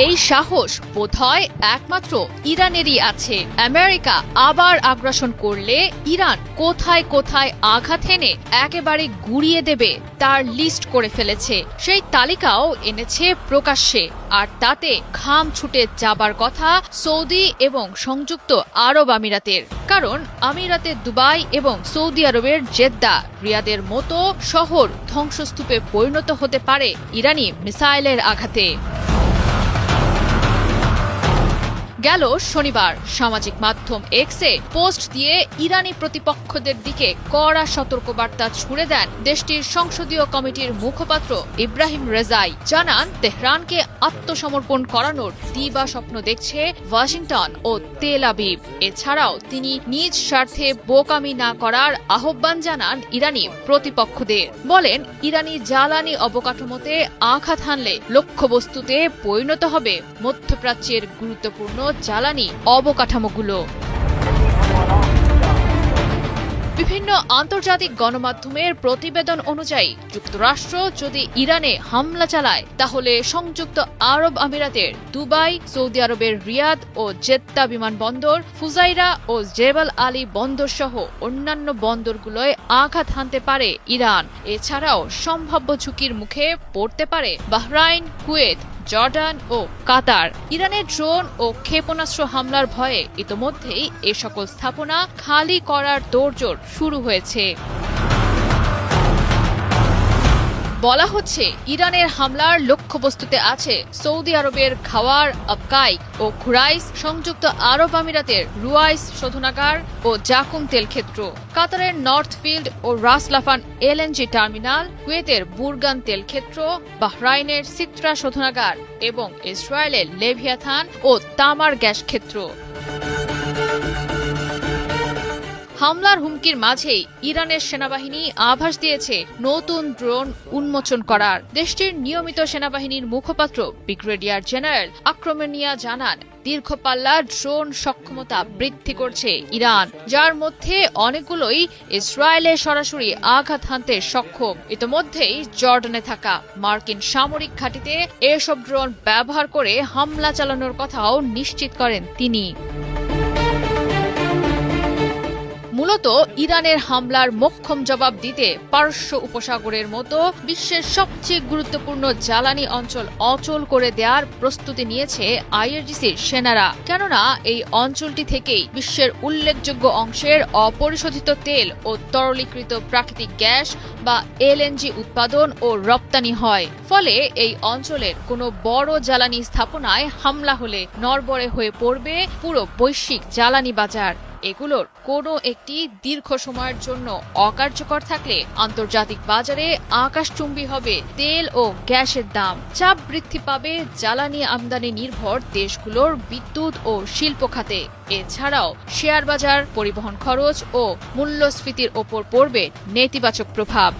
এই সাহস বোধহয় একমাত্র ইরানেরই আছে। আমেরিকা আবার আগ্রাসন করলে ইরান কোথায় কোথায় আঘাত হেনে একেবারে গুড়িয়ে দেবে তার লিস্ট করে ফেলেছে। সেই তালিকাও এনেছে প্রকাশ্যে, আর তাতে ঘাম ছুটে যাবার কথা সৌদি এবং সংযুক্ত আরব আমিরাতের। কারণ আমিরাতের দুবাই এবং সৌদি আরবের জেদ্দা, রিয়াদের মতো শহর ধ্বংসস্তূপে পরিণত হতে পারে ইরানি মিসাইলের আঘাতে। গেল শনিবার সামাজিক মাধ্যম এক্সে পোস্ট দিয়ে ইরানি প্রতিপক্ষদের দিকে কড়া সতর্কবার্তা ছুড়ে দেন দেশটির সংসদীয় কমিটির মুখপাত্র ইব্রাহিম রেজাই। জানান, তেহরানকে আত্মসমর্পণ করানোর দিবা স্বপ্ন দেখছে ওয়াশিংটন ও তেল আবিব। এছাড়াও তিনি নিজ স্বার্থে বোকামি না করার আহ্বান জানান ইরানি প্রতিপক্ষদের। বলেন, ইরানি জ্বালানি অবকাঠামোতে আঘাত হানলে লক্ষ্যবস্তুতে পরিণত হবে মধ্যপ্রাচ্যের গুরুত্বপূর্ণ জ্বালানি অবকাঠামোগুলো। বিভিন্ন আন্তর্জাতিক গণমাধ্যমের প্রতিবেদন অনুযায়ী যুক্তরাষ্ট্র যদি ইরানে হামলা চালায়, তাহলে সংযুক্ত আরব আমিরাতের দুবাই, সৌদি আরবের রিয়াদ ও জেদ্দা বিমানবন্দর, ফুজাইরা ও জেবাল আলী বন্দর সহ অন্যান্য বন্দরগুলোয় আঘাত হানতে পারে ইরান। এছাড়াও সম্ভাব্য ঝুঁকির মুখে পড়তে পারে বাহরাইন, কুয়েত, জর্ডান ও কাতার। ইরানের ড্রোন ও ক্ষেপণাস্ত্র হামলার ভয়ে ইতোমধ্যেই এ সকল স্থাপনা খালি করার তোড়জোড় শুরু হয়েছে। বলা হচ্ছে, ইরানের হামলার লক্ষ্যবস্তুতে আছে সৌদি আরবের খাওয়ার, আবকাইক ও খুরাইস, সংযুক্ত আরব আমিরাতের রুয়াইস শোধনাগার ও জাকুম তেল ক্ষেত্র, কাতারের নর্থ ফিল্ড ও রাস লাফান এলএনজি টার্মিনাল, কুয়েতের বুরগান তেল ক্ষেত্র, বাহরাইনের সিত্রা শোধনাগার এবং ইসরায়েলের লেভিয়াথান ও তামার গ্যাস ক্ষেত্র। হামলার হুমকির মাঝেই ইরানের সেনাবাহিনী আভাস দিয়েছে নতুন ড্রোন উন্মোচন করার। দেশটির নিয়মিত সেনাবাহিনীর মুখপাত্র ব্রিগেডিয়ার জেনারেল আক্রমণিয়া জানান, দীর্ঘপাল্লার ড্রোন সক্ষমতা বৃদ্ধি করছে ইরান, যার মধ্যে অনেকগুলোই ইসরায়েলে সরাসরি আঘাত হানতে সক্ষম। ইতোমধ্যেই জর্ডানে থাকা মার্কিন সামরিক ঘাঁটিতে এসব ড্রোন ব্যবহার করে হামলা চালানোর কথাও নিশ্চিত করেন তিনি। মূলত ইরানের হামলার মোক্ষম জবাব দিতে পারস্য উপসাগরের মতো বিশ্বের সবচেয়ে গুরুত্বপূর্ণ জ্বালানি অঞ্চল অচল করে দেওয়ার প্রস্তুতি নিয়েছে আইআরজিসির সেনারা। কেননা এই অঞ্চলটি থেকেই বিশ্বের উল্লেখযোগ্য অংশের অপরিশোধিত তেল ও তরলীকৃত প্রাকৃতিক গ্যাস বা এলএনজি উৎপাদন ও রপ্তানি হয়। ফলে এই অঞ্চলের কোনো বড় জ্বালানি স্থাপনায় হামলা হলে নড়বড়ে হয়ে পড়বে পুরো বৈশ্বিক জ্বালানি বাজার। এগুলোর কোনো একটি দীর্ঘ সময়ের জন্য অকার্যকর থাকলে আন্তর্জাতিক বাজারে আকাশচুম্বী হবে তেল ও গ্যাসের দাম। চাপ বৃদ্ধি পাবে জ্বালানি আমদানি নির্ভর দেশগুলোর বিদ্যুৎ ও শিল্প খাতে। এছাড়াও শেয়ার বাজার, পরিবহন খরচ ও মূল্যস্ফীতির ওপর পড়বে নেতিবাচক প্রভাব।